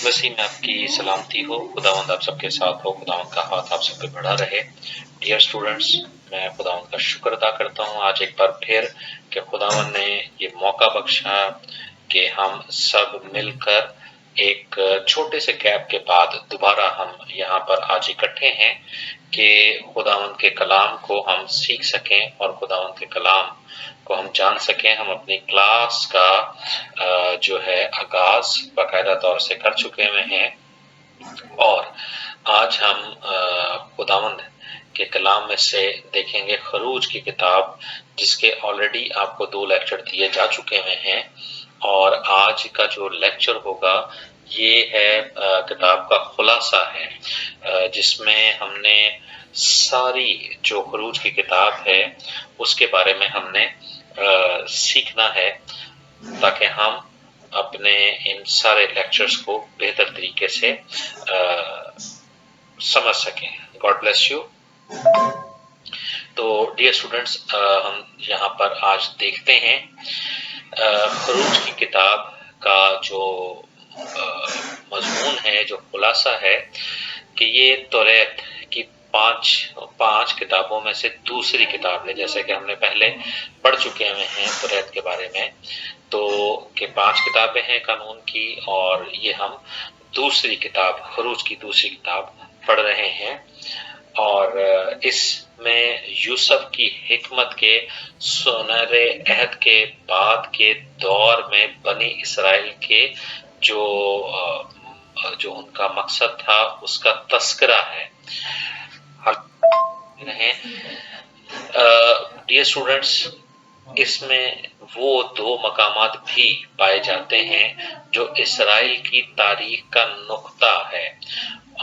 مسیح میں آپ کی سلامتی ہو، خداوند آپ سب کے ساتھ ہو، خداوند کا ہاتھ آپ سب پہ بڑھا رہے۔ ڈیئر اسٹوڈنٹس، میں خداوند کا شکر ادا کرتا ہوں آج ایک بار پھر کہ خداوند نے یہ موقع بخشا کہ ہم سب مل کر ایک چھوٹے سے گیپ کے بعد دوبارہ ہم یہاں پر آج اکٹھے ہیں کہ خداوند کے کلام کو ہم سیکھ سکیں اور خداوند کے کلام کو ہم جان سکیں۔ ہم اپنی کلاس کا جو ہے آغاز باقاعدہ طور سے کر چکے ہوئے ہیں اور آج ہم خداوند کے کلام میں سے دیکھیں گے خروج کی کتاب، جس کے آلریڈی آپ کو 2 لیکچر دیے جا چکے ہوئے ہیں، اور آج کا جو لیکچر ہوگا یہ ہے کتاب کا خلاصہ ہے، جس میں ہم نے ساری جو خروج کی کتاب ہے اس کے بارے میں ہم نے سیکھنا ہے تاکہ ہم اپنے ان سارے لیکچرز کو بہتر طریقے سے سمجھ سکیں۔ God bless you. تو ڈیئر اسٹوڈنٹس، ہم یہاں پر آج دیکھتے ہیں خروج کی کتاب کا جو مضمون ہے، جو خلاصہ ہے کہ یہ توریت کی پانچ کتابوں میں سے دوسری کتاب ہے، جیسے کہ ہم نے پہلے پڑھ چکے ہیں توریت کے بارے میں، تو کہ 5 کتابیں ہیں قانون کی، اور یہ ہم دوسری کتاب خروج کی دوسری کتاب پڑھ رہے ہیں، اور اس میں یوسف کی حکمت کے سنہرے عہد کے بعد کے دور میں بنی اسرائیل کے جو ان کا مقصد تھا اس کا تذکرہ ہے۔ ڈیئر اسٹوڈنٹس، اس میں وہ 2 مقامات بھی پائے جاتے ہیں جو اسرائیل کی تاریخ کا نقطہ ہے،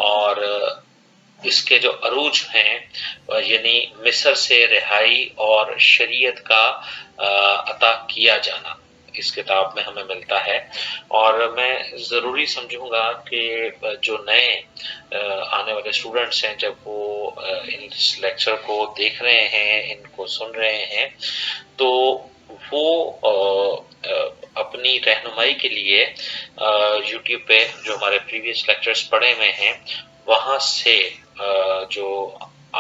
اور اس کے جو عروج ہیں یعنی مصر سے رہائی اور شریعت کا عطا کیا جانا اس کتاب میں ہمیں ملتا ہے۔ اور میں ضروری سمجھوں گا کہ جو نئے آنے والے اسٹوڈنٹس ہیں، جب وہ اس لیکچر کو دیکھ رہے ہیں، ان کو سن رہے ہیں، تو وہ اپنی رہنمائی کے لیے یوٹیوب پہ جو ہمارے پریویس لیکچرز پڑھے ہوئے ہیں وہاں سے جو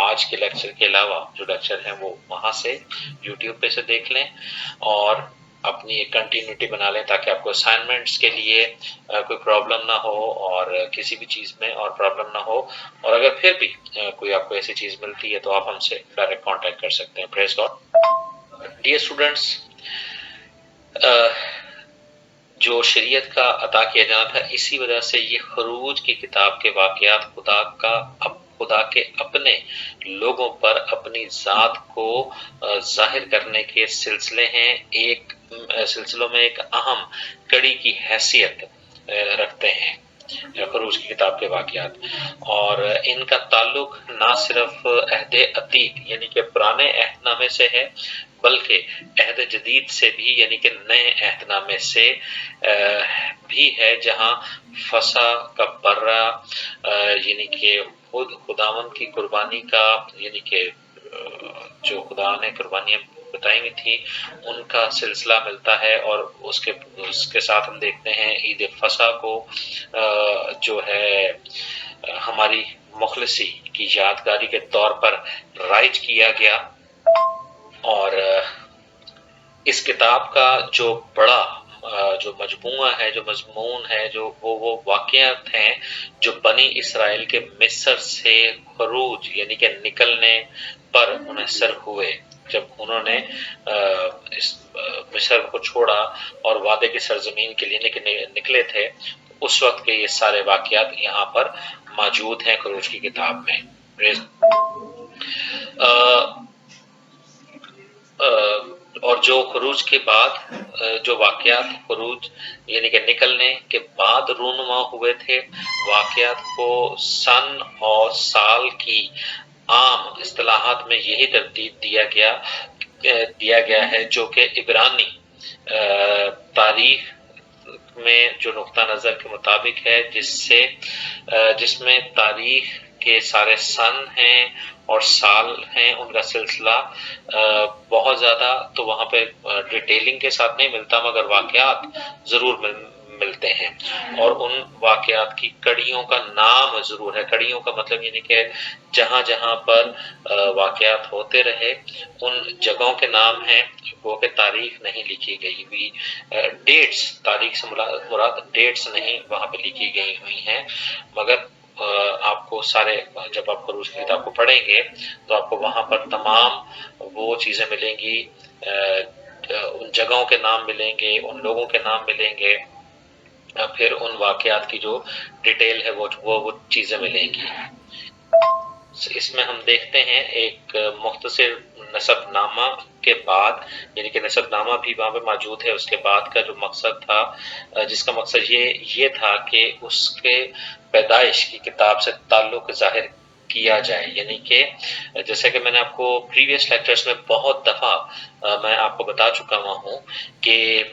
آج کے لیکچر کے علاوہ جو لیکچر ہیں وہ وہاں سے یوٹیوب پہ سے دیکھ لیں اور اپنی ایک کنٹینیوٹی بنا لیں تاکہ آپ کو اسائنمنٹس کے لیے کوئی پرابلم نہ ہو اور کسی بھی چیز میں اور پرابلم نہ ہو، اور اگر پھر بھی کوئی آپ کو ایسی چیز ملتی ہے تو آپ ہم سے ڈائریکٹ کانٹیکٹ کر سکتے ہیں۔ پریز گاڈ۔ ڈیئر اسٹوڈنٹس، جو شریعت کا عطا کیا جانا تھا، اسی وجہ سے یہ خروج کی کتاب کے واقعات خدا کے اپنے لوگوں پر اپنی ذات کو ظاہر کرنے کے سلسلوں میں ایک اہم کڑی کی حیثیت رکھتے ہیں، خروج کی کتاب کے واقعات، اور ان کا تعلق نہ صرف عہد عتیق یعنی کہ پرانے عہد نامے سے ہے بلکہ عہد جدید سے بھی یعنی کہ نئے عہد نامے سے بھی ہے، جہاں فسح کا برہ یعنی کہ خداوند کی قربانی کا یعنی کہ جو خدا نے قربانیاں بتائی ہوئی تھی ان کا سلسلہ ملتا ہے، اور اس کے ساتھ ہم دیکھتے ہیں عید فسح کو جو ہے ہماری مخلصی کی یادگاری کے طور پر رائج کیا گیا، اور اس کتاب کا جو بڑا جو مجموعہ ہے، جو مضمون ہے، جو وہ واقعات ہیں جو بنی اسرائیل کے مصر سے خروج یعنی کہ نکلنے پر منحصر ہوئے، جب انہوں نے مصر کو چھوڑا اور وعدے کی سرزمین کے لیے نکلے تھے، اس وقت کے یہ سارے واقعات یہاں پر موجود ہیں خروج کی کتاب میں۔ اور جو خروج کے بعد جو واقعات خروج یعنی کہ نکلنے کے بعد رونما ہوئے تھے، واقعات کو سن اور سال کی عام اصطلاحات میں یہی ترتیب دیا گیا ہے جو کہ عبرانی تاریخ میں جو نقطہ نظر کے مطابق ہے، جس میں تاریخ کے سارے سن ہیں اور سال ہیں، ان کا سلسلہ بہت زیادہ تو وہاں پہ ڈیٹیلنگ کے ساتھ نہیں ملتا، مگر واقعات ضرور ملتے ہیں، اور ان واقعات کی کڑیوں کا نام ضرور ہے۔ کڑیوں کا مطلب یعنی کہ جہاں جہاں پر واقعات ہوتے رہے ان جگہوں کے نام ہیں، وہ کہ تاریخ نہیں لکھی گئی ہوئی، ڈیٹس، تاریخ سے مراد ڈیٹس نہیں وہاں پہ لکھی گئی ہوئی ہیں، مگر آپ کو سارے، جب آپ خروج کی کتاب کو پڑھیں گے تو آپ کو وہاں پر تمام وہ چیزیں ملیں گی، ان جگہوں کے نام ملیں گے، ان لوگوں کے نام ملیں گے، پھر ان واقعات کی جو ڈیٹیل ہے وہ چیزیں ملیں گی۔ اس میں ہم دیکھتے ہیں ایک مختصر نسب نامہ کے بعد، یعنی کہ نسب نامہ بھی وہاں پہ موجود ہے، اس کے بعد کا جو مقصد تھا، جس کا مقصد یہ تھا کہ اس کے پیدائش کی کتاب سے تعلق ظاہر کیا جائے، یعنی کہ جیسے کہ میں نے آپ کو پریویس لیکچرز میں بہت دفعہ میں آپ کو بتا چکا ہوا ہوں کہ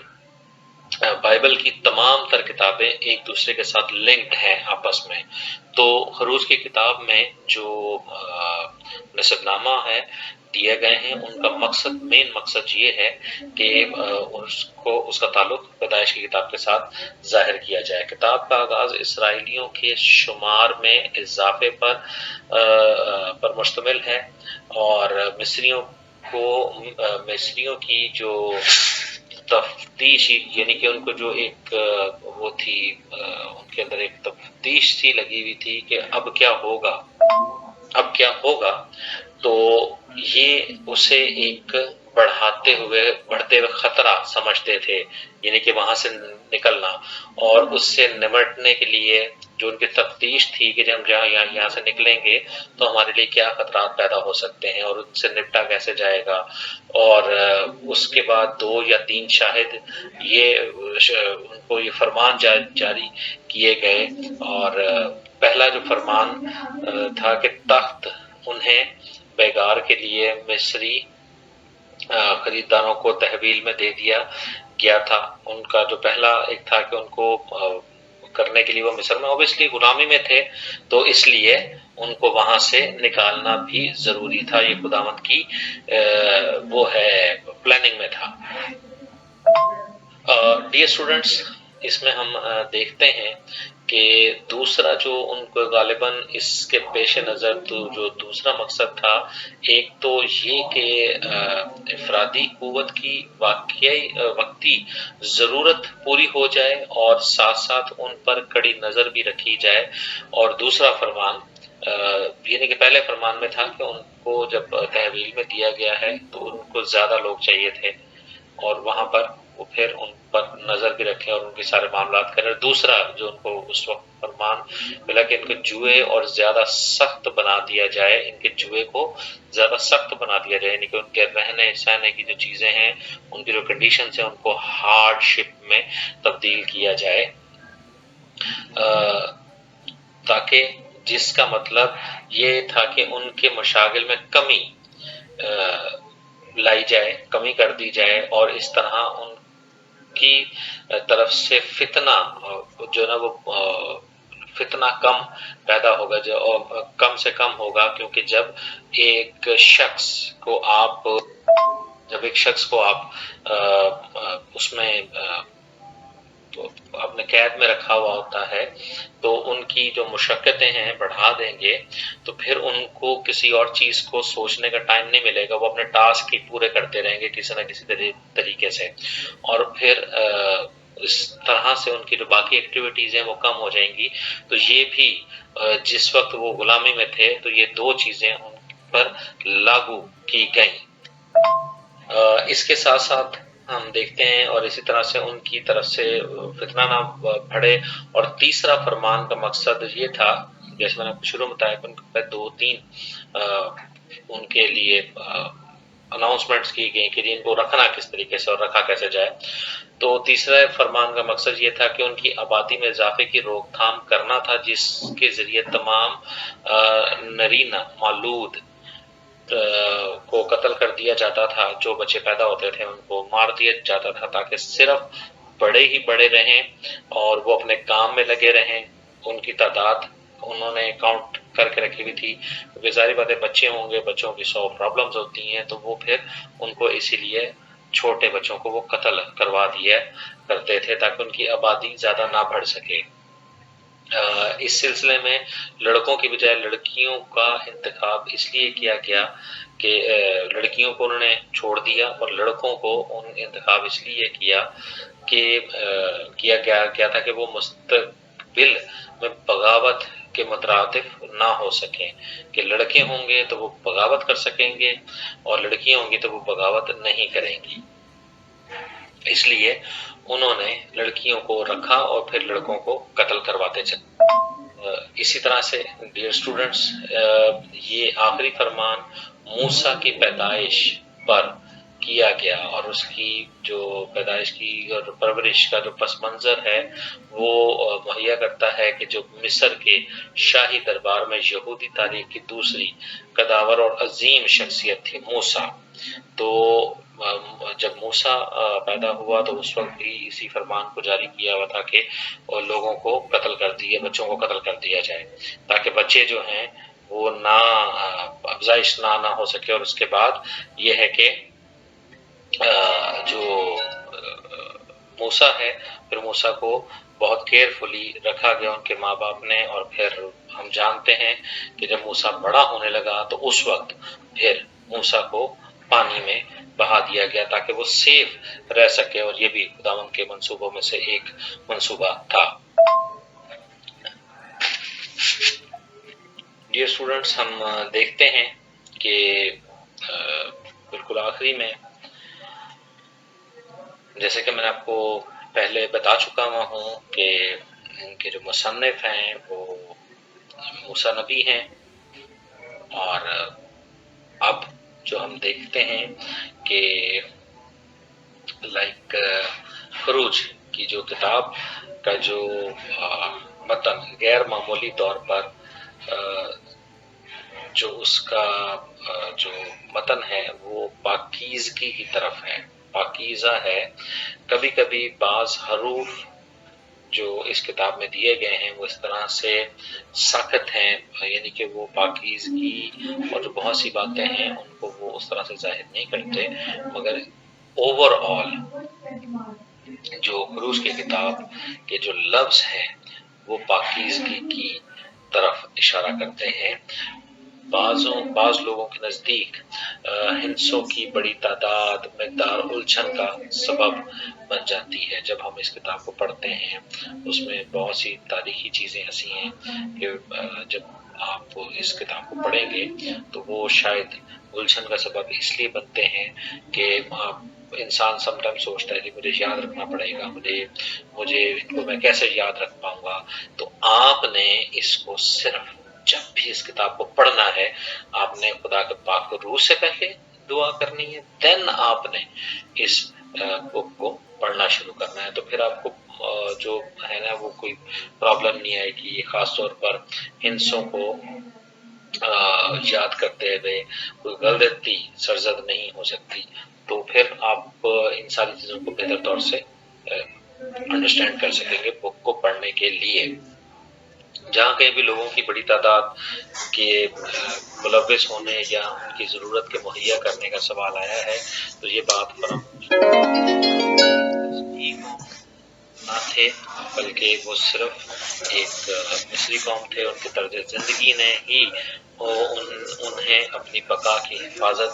بائبل کی تمام تر کتابیں ایک دوسرے کے ساتھ لنکڈ ہیں آپس میں، تو خروج کی کتاب میں جو نسب نامہ ہے دیے گئے ہیں، ان کا مقصد، مین مقصد یہ ہے کہ اس کا تعلق پیدائش کی کتاب کے ساتھ ظاہر کیا جائے۔ کتاب کا آغاز اسرائیلیوں کے شمار میں اضافے پر مشتمل ہے، اور مصریوں کی جو تفتیش، یعنی کہ ان کو جو ایک وہ تھی، ان کے اندر ایک تفتیش سی لگی ہوئی تھی کہ اب کیا ہوگا، تو یہ اسے ایک بڑھتے ہوئے خطرہ سمجھتے تھے، یعنی کہ وہاں سے نکلنا، اور اس سے نمٹنے کے لیے جو ان کی تفتیش تھی کہ جب ہم یہاں سے نکلیں گے تو ہمارے لیے کیا خطرات پیدا ہو سکتے ہیں اور ان سے نپٹا کیسے جائے گا، اور اس کے بعد 2 یا 3 شاہد ان کو یہ فرمان جاری کیے گئے، اور پہلا جو فرمان تھا کہ تخت انہیں بیگار کے لیے مصری خریداروں کو تحویل میں دے دیا گیا تھا۔ ان کا جو پہلا ایک تھا کہ ان کو کرنے کے لیے وہ مصر میں اوبیسلی غلامی میں تھے، تو اس لیے ان کو وہاں سے نکالنا بھی ضروری تھا، یہ خداوند کی وہ ہے پلاننگ میں تھا۔ ڈیئر اسٹوڈنٹس، اس میں ہم دیکھتے ہیں کہ دوسرا جو ان کو غالباً اس کے پیش نظر جو دوسرا مقصد تھا، ایک تو یہ کہ افرادی قوت کی وقتی ضرورت پوری ہو جائے اور ساتھ ساتھ ان پر کڑی نظر بھی رکھی جائے، اور دوسرا فرمان یعنی کہ پہلے فرمان میں تھا کہ ان کو جب تحویل میں دیا گیا ہے تو ان کو زیادہ لوگ چاہیے تھے، اور وہاں پر وہ پھر ان پر نظر بھی رکھیں اور ان کے سارے معاملات کریں۔ دوسرا جو ان کو اس وقت فرمان ملا کہ ان کے جوئے اور زیادہ سخت بنا دیا جائے، ان کے جوئے کو زیادہ سخت بنا دیا جائے، یعنی کہ ان کے رہنے سہنے کی جو چیزیں ہیں، ان کی جو کنڈیشنز ہیں، ان کو ہارڈ شپ میں تبدیل کیا جائے، تاکہ جس کا مطلب یہ تھا کہ ان کے مشاغل میں کمی لائی جائے، کمی کر دی جائے، اور اس طرح ان کی طرف سے فتنہ جو نا وہ فتنہ کم پیدا ہوگا، جو کم سے کم ہوگا، کیونکہ جب ایک شخص کو آپ اس میں اپنے قید میں رکھا ہوا ہوتا ہے تو ان کی جو مشقتیں ہیں بڑھا دیں گے، تو پھر ان کو کسی اور چیز کو سوچنے کا ٹائم نہیں ملے گا، وہ اپنے ٹاسک ہی پورے کرتے رہیں گے کسی نہ کسی طریقے سے، اور پھر اس طرح سے ان کی جو باقی ایکٹیویٹیز ہیں وہ کم ہو جائیں گی۔ تو یہ بھی جس وقت وہ غلامی میں تھے تو یہ 2 چیزیں ان پر لاگو کی گئیں۔ اس کے ساتھ ساتھ ہم دیکھتے ہیں، اور اسی طرح سے ان کی طرف سے فتنہ نہ بڑھے، اور تیسرا فرمان کا مقصد یہ تھا، جیسے میں نے شروع میں بتایا کہ ان کے 2-3 ان کے لیے اناؤنسمنٹس کی گئی کہ ان کو رکھنا کس طریقے سے اور رکھا کیسے جائے۔ تو تیسرا فرمان کا مقصد یہ تھا کہ ان کی آبادی میں اضافے کی روک تھام کرنا تھا، جس کے ذریعے تمام نرینہ مولود کو قتل کر دیا جاتا تھا، جو بچے پیدا ہوتے تھے ان کو مار دیا جاتا تھا، تاکہ صرف بڑے ہی بڑے رہیں اور وہ اپنے کام میں لگے رہیں۔ ان کی تعداد انہوں نے کاؤنٹ کر کے رکھی ہوئی تھی، کیونکہ ظاہر بات ہے بچے ہوں گے، بچوں کی 100 پرابلمز ہوتی ہیں، تو وہ پھر ان کو اسی لیے چھوٹے بچوں کو وہ قتل کروا دیا کرتے تھے تاکہ ان کی آبادی زیادہ نہ بڑھ سکے۔ اس سلسلے میں لڑکوں کی بجائے لڑکیوں کا انتخاب اس لیے کیا گیا کہ لڑکیوں کو انہوں نے چھوڑ دیا اور لڑکوں کو انتخاب اس لیے کیا تھا کہ وہ مستقبل میں بغاوت کے مترادف نہ ہو سکیں، کہ لڑکے ہوں گے تو وہ بغاوت کر سکیں گے اور لڑکیاں ہوں گی تو وہ بغاوت نہیں کریں گی۔ اس لیے انہوں نے لڑکیوں کو رکھا اور پھر لڑکوں کو قتل کرواتے چلے۔ اسی طرح سے ڈیئر اسٹوڈنٹس، یہ آخری فرمان موسیٰ کی پیدائش پر کیا گیا اور اس کی جو پیدائش کی اور پرورش کا جو پس منظر ہے وہ مہیا کرتا ہے کہ جو مصر کے شاہی دربار میں یہودی تاریخ کی دوسری قداور اور عظیم شخصیت تھی موسیٰ۔ تو جب موسیٰ پیدا ہوا تو اس وقت بھی اسی فرمان کو جاری کیا ہوا تھا کہ لوگوں کو قتل کر دیا، بچوں کو قتل کر دیا جائے تاکہ بچے جو ہیں وہ نہ افزائش نہ ہو سکے۔ اور اس کے بعد یہ ہے کہ جو موسیٰ ہے پھر موسیٰ کو بہت کیئرفلی رکھا گیا ان کے ماں باپ نے، اور پھر ہم جانتے ہیں کہ جب موسیٰ بڑا ہونے لگا تو اس وقت پھر موسیٰ کو پانی میں بہا دیا گیا تاکہ وہ سیف رہ سکے، اور یہ بھی خداوند کے منصوبوں میں سے ایک منصوبہ تھا۔ ڈیئر اسٹوڈنٹس، ہم دیکھتے ہیں کہ بالکل آخری میں جیسے کہ میں نے آپ کو پہلے بتا چکا ہوں کہ ان کے جو مصنف ہیں وہ موسیٰ نبی ہیں، اور اب جو ہم دیکھتے ہیں کہ خروج کی جو کتاب کا جو متن غیر معمولی طور پر جو اس کا جو متن ہے وہ پاکیزگی کی طرف ہے، پاکیزہ ہے۔ کبھی کبھی بعض حروف جو اس کتاب میں دیے گئے ہیں وہ اس طرح سے سخت ہیں، یعنی کہ وہ پاکیزگی اور جو بہت سی باتیں ہیں ان کو وہ اس طرح سے ظاہر نہیں کرتے، مگر اوور آل جو خروج کی کتاب کے جو لفظ ہیں وہ پاکیزگی کی طرف اشارہ کرتے ہیں۔ بعض لوگوں کے نزدیک ہندسوں کی بڑی تعداد مقدار الجھن کا سبب بن جاتی ہے۔ جب ہم اس کتاب کو پڑھتے ہیں اس میں بہت سی تاریخی چیزیں ایسی ہیں کہ جب آپ اس کتاب کو پڑھیں گے تو وہ شاید الجھن کا سبب اس لیے بنتے ہیں کہ انسان سم ٹائم سوچتا ہے کہ مجھے یاد رکھنا پڑے گا، مجھے ان کو میں کیسے یاد رکھ پاؤں گا۔ تو آپ نے اس کو صرف جب بھی اس کتاب کو پڑھنا ہے آپ نے خدا کے پاک روح سے پہلے دعا کرنی ہے، دین آپ نے اس بک کو پڑھنا شروع کرنا ہے، تو پھر آپ کو جو ہے نا وہ کوئی پرابلم نہیں آئے گی۔ خاص طور پر ہندسوں کو یاد کرتے ہوئے کوئی غلطی سرزد نہیں ہو سکتی، تو پھر آپ ان ساری چیزوں کو بہتر طور سے انڈرسٹینڈ کر سکیں گے بک کو پڑھنے کے لیے۔ جہاں کہیں بھی لوگوں کی بڑی تعداد کے ملوث ہونے یا ان کی ضرورت کے مہیا کرنے کا سوال آیا ہے تو یہ بات نہ تھے، بلکہ وہ صرف ایک مصری قوم تھے۔ ان کے طرز زندگی نے ہی انہیں اپنی بقا کی حفاظت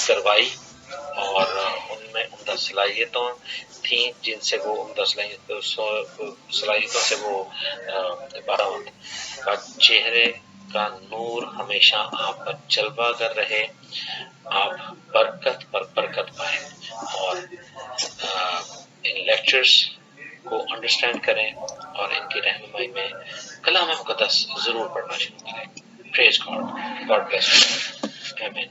کروائی، اور ان میں عمدہ صلاحیتوں تھیں جن سے وہ عمدہ صلاحیتوں سے وہ بارآمد کا چہرے کا نور ہمیشہ آپ پر جلوہ کر رہے، آپ برکت پر برکت پائیں، اور ان لیکچرز کو انڈرسٹینڈ کریں اور ان کی رہنمائی میں کلام مقدس ضرور پڑھنا شروع کریں۔ پریز گاڈ، گاڈ بلیس یو، آمین۔